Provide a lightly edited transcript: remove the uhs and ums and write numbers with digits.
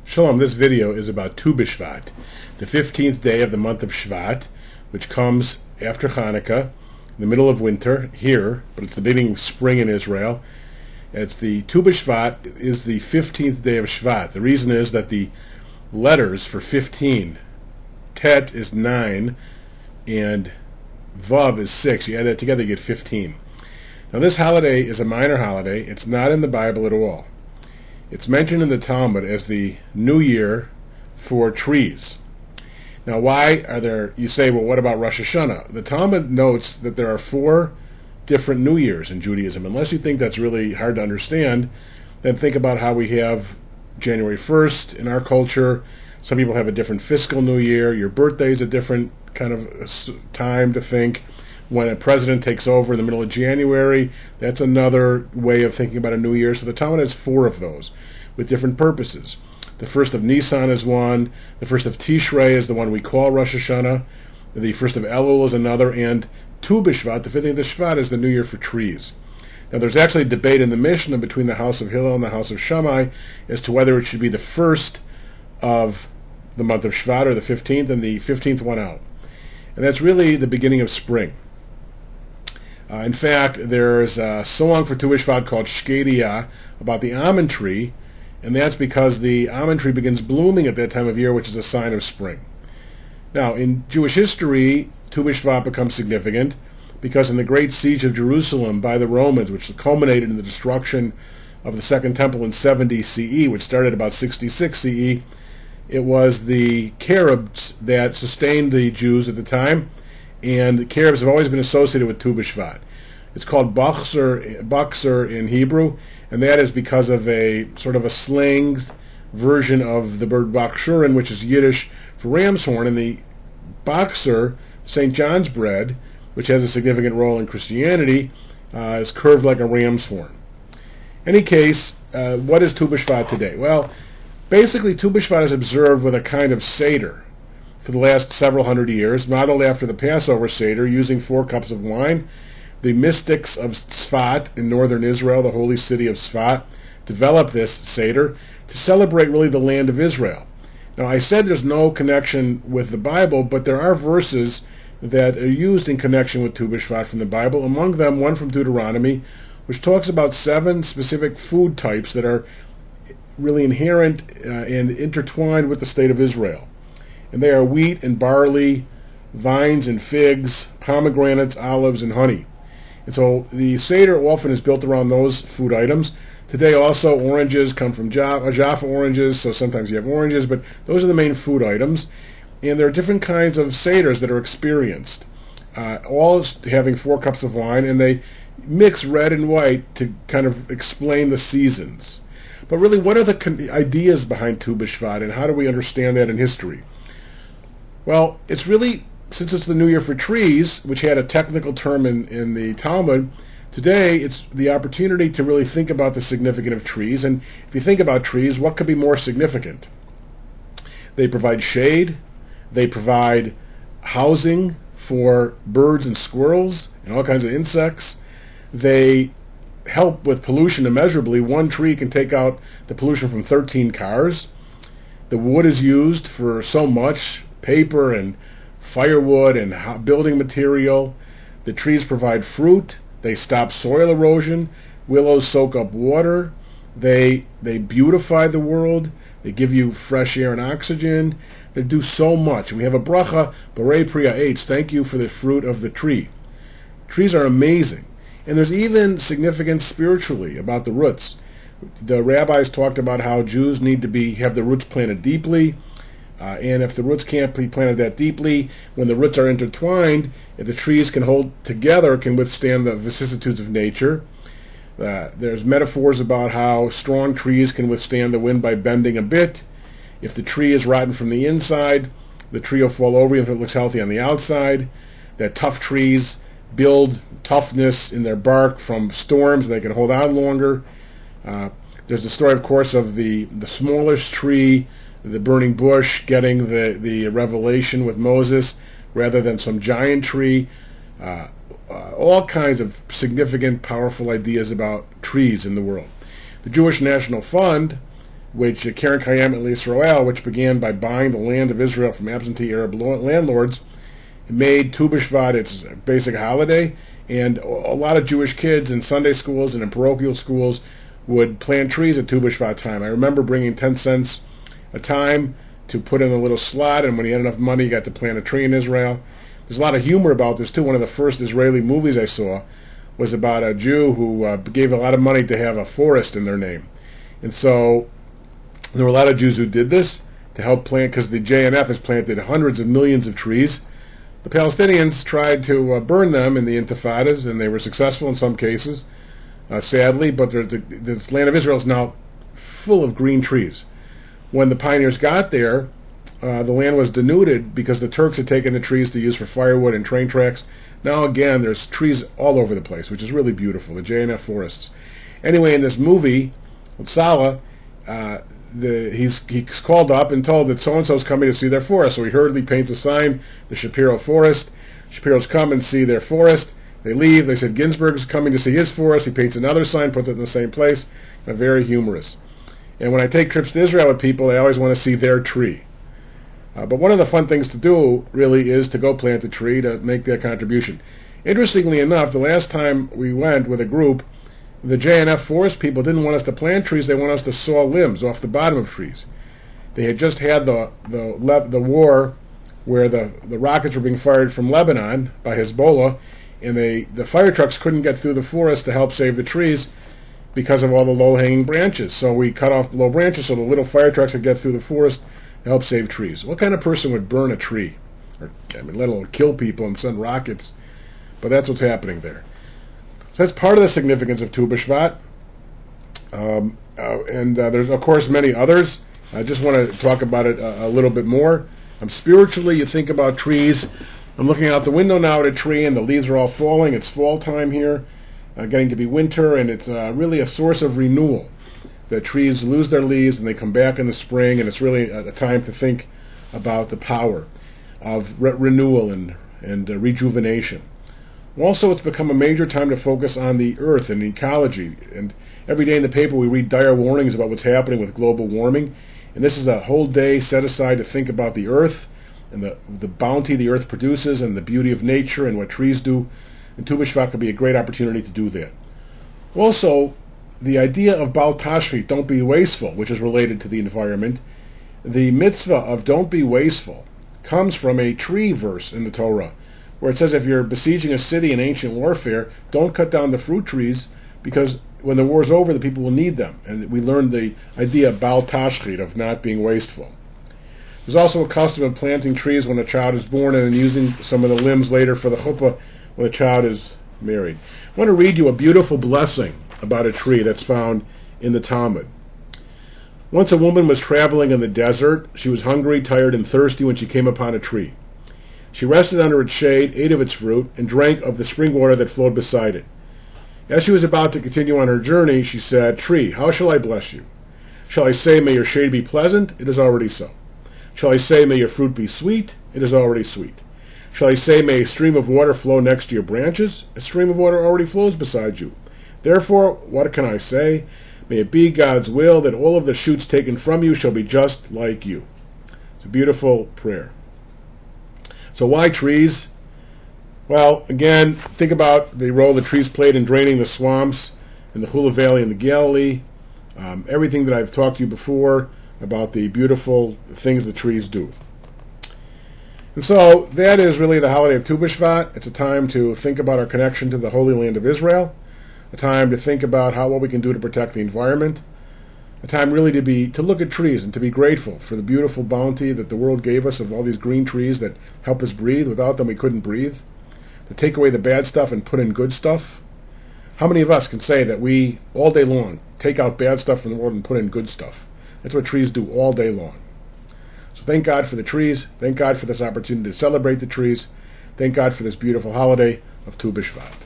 Shalom, this video is about Tu Bishvat, the 15th day of the month of Shvat, which comes after Hanukkah, in the middle of winter here, but it's the beginning of spring in Israel. It's the Tu Bishvat is the 15th day of Shvat. The reason is that the letters for 15, Tet is 9, and Vav is 6. You add that together, you get 15. Now this holiday is a minor holiday. It's not in the Bible at all. It's mentioned in the Talmud as the New Year for trees. Now, why are there, you say, well, what about Rosh Hashanah? The Talmud notes that there are 4 different New Years in Judaism. Unless you think that's really hard to understand, then think about how we have January 1st in our culture. Some people have a different fiscal New Year. Your birthday is a different kind of time to think. When a president takes over in the middle of January, that's another way of thinking about a new year. So the Talmud has 4 of those with different purposes. The first of Nisan is one. The first of Tishrei is the one we call Rosh Hashanah. The first of Elul is another. And Tu Bishvat, the 15th of Shvat, is the new year for trees. Now there's actually a debate in the Mishnah between the house of Hillel and the house of Shammai as to whether it should be the first of the month of Shvat or the 15th and the 15th one out. And that's really the beginning of spring. In fact, there's a song for Tu Bishvat called Shkedia about the almond tree, and that's because the almond tree begins blooming at that time of year, which is a sign of spring. Now, in Jewish history, Tu Bishvat becomes significant because in the great siege of Jerusalem by the Romans, which culminated in the destruction of the Second Temple in 70 CE, which started about 66 CE, it was the Caribs that sustained the Jews at the time. And the Caribs have always been associated with Tu Bishvat. It's called Boxer in Hebrew, and that is because of a sort of a slang version of the bird Bakshurin, which is Yiddish for ram's horn. And the Boxer, St. John's bread, which has a significant role in Christianity, is curved like a ram's horn. In any case, what is Tu Bishvat today? Well, basically Tu Bishvat is observed with a kind of seder for the last several hundred years, modeled after the Passover Seder, using 4 cups of wine. The mystics of Tzfat in northern Israel, the holy city of Tzfat, developed this Seder to celebrate really the land of Israel. Now, I said there's no connection with the Bible, but there are verses that are used in connection with Tu Bishvat from the Bible, among them one from Deuteronomy, which talks about 7 specific food types that are really inherent and intertwined with the state of Israel. And they are wheat and barley, vines and figs, pomegranates, olives, and honey. And so the Seder often is built around those food items. Today also oranges come from Jaffa oranges, so sometimes you have oranges, but those are the main food items. And there are different kinds of Seders that are experienced, all having 4 cups of wine, and they mix red and white to kind of explain the seasons. But really, what are the ideas behind Tu Bishvat, and how do we understand that in history? Well, it's really, since it's the New Year for trees, which had a technical term in the Talmud, today it's the opportunity to really think about the significance of trees. And if you think about trees, what could be more significant? They provide shade, they provide housing for birds and squirrels and all kinds of insects. They help with pollution immeasurably. One tree can take out the pollution from 13 cars. The wood is used for so much, paper and firewood and building material. The trees provide fruit. They stop soil erosion. Willows soak up water. They beautify the world. They give you fresh air and oxygen. They do so much. We have a bracha, Borei Priya Eitz, thank you for the fruit of the tree. Trees are amazing. And there's even significance spiritually about the roots. The rabbis talked about how Jews need to have the roots planted deeply. And if the roots can't be planted that deeply, when the roots are intertwined, if the trees can hold together, can withstand the vicissitudes of nature. There's metaphors about how strong trees can withstand the wind by bending a bit. If the tree is rotten from the inside, the tree will fall over if it looks healthy on the outside. That tough trees build toughness in their bark from storms, and they can hold on longer. There's the story, of course, of the smallest tree, the burning bush, getting the revelation with Moses rather than some giant tree. All kinds of significant, powerful ideas about trees in the world. The Jewish National Fund which Karen Kayem Israel, which began by buying the land of Israel from absentee Arab landlords, made Tu B'Shvat its basic holiday, and a lot of Jewish kids in Sunday schools and in parochial schools would plant trees at Tu B'Shvat time. I remember bringing 10 cents a time to put in a little slot, and when he had enough money, he got to plant a tree in Israel. There's a lot of humor about this too. One of the first Israeli movies I saw was about a Jew who gave a lot of money to have a forest in their name. And so there were a lot of Jews who did this to help plant, because the JNF has planted hundreds of millions of trees. The Palestinians tried to burn them in the intifadas, and they were successful in some cases, sadly, but the land of Israel is now full of green trees. When the pioneers got there, the land was denuded because the Turks had taken the trees to use for firewood and train tracks. Now again, there's trees all over the place, which is really beautiful, the JNF forests. Anyway, in this movie, Salah, he's called up and told that so-and-so's coming to see their forest. So he hurriedly paints a sign, the Shapiro Forest. Shapiro's come and see their forest. They leave. They said Ginsburg's coming to see his forest. He paints another sign, puts it in the same place. Very humorous. And when I take trips to Israel with people, I always want to see their tree. But one of the fun things to do, really, is to go plant a tree to make that contribution. Interestingly enough, the last time we went with a group, the JNF forest people didn't want us to plant trees. They wanted us to saw limbs off the bottom of trees. They had just had the war where the rockets were being fired from Lebanon by Hezbollah, and the fire trucks couldn't get through the forest to help save the trees because of all the low-hanging branches. So we cut off the low branches so the little fire trucks could get through the forest to help save trees. What kind of person would burn a tree? Let alone kill people and send rockets? But that's what's happening there. So that's part of the significance of Tu B'Shvat. And there's, of course, many others. I just want to talk about it a little bit more. Spiritually, you think about trees. I'm looking out the window now at a tree, and the leaves are all falling. It's fall time here, getting to be winter, and it's really a source of renewal. The trees lose their leaves, and they come back in the spring, and it's really a time to think about the power of renewal and rejuvenation. Also, it's become a major time to focus on the earth and ecology. And every day in the paper we read dire warnings about what's happening with global warming. And this is a whole day set aside to think about the earth and the bounty the earth produces and the beauty of nature and what trees do. And Tu B'Shvat could be a great opportunity to do that. Also, the idea of Bal Tashchit, don't be wasteful, which is related to the environment. The mitzvah of don't be wasteful comes from a tree verse in the Torah, where it says if you're besieging a city in ancient warfare, don't cut down the fruit trees, because when the war's over, the people will need them. And we learned the idea of Bal Tashchit, of not being wasteful. There's also a custom of planting trees when a child is born and then using some of the limbs later for the chuppah when a child is married. I want to read you a beautiful blessing about a tree that's found in the Talmud. Once a woman was traveling in the desert. She was hungry, tired, and thirsty when she came upon a tree. She rested under its shade, ate of its fruit, and drank of the spring water that flowed beside it. As she was about to continue on her journey, she said, "Tree, how shall I bless you? Shall I say, may your shade be pleasant? It is already so. Shall I say, may your fruit be sweet? It is already sweet. Shall I say, may a stream of water flow next to your branches? A stream of water already flows beside you. Therefore, what can I say? May it be God's will that all of the shoots taken from you shall be just like you." It's a beautiful prayer. So why trees? Well, again, think about the role the trees played in draining the swamps in the Hula Valley and the Galilee. Everything that I've talked to you before about the beautiful things the trees do. And so that is really the holiday of Tu B'Shvat. It's a time to think about our connection to the Holy Land of Israel, a time to think about what we can do to protect the environment, a time really to look at trees and to be grateful for the beautiful bounty that the world gave us of all these green trees that help us breathe. Without them we couldn't breathe. To take away the bad stuff and put in good stuff. How many of us can say that we, all day long, take out bad stuff from the world and put in good stuff? That's what trees do all day long. So thank God for the trees. Thank God for this opportunity to celebrate the trees. Thank God for this beautiful holiday of Tu B'Shvat.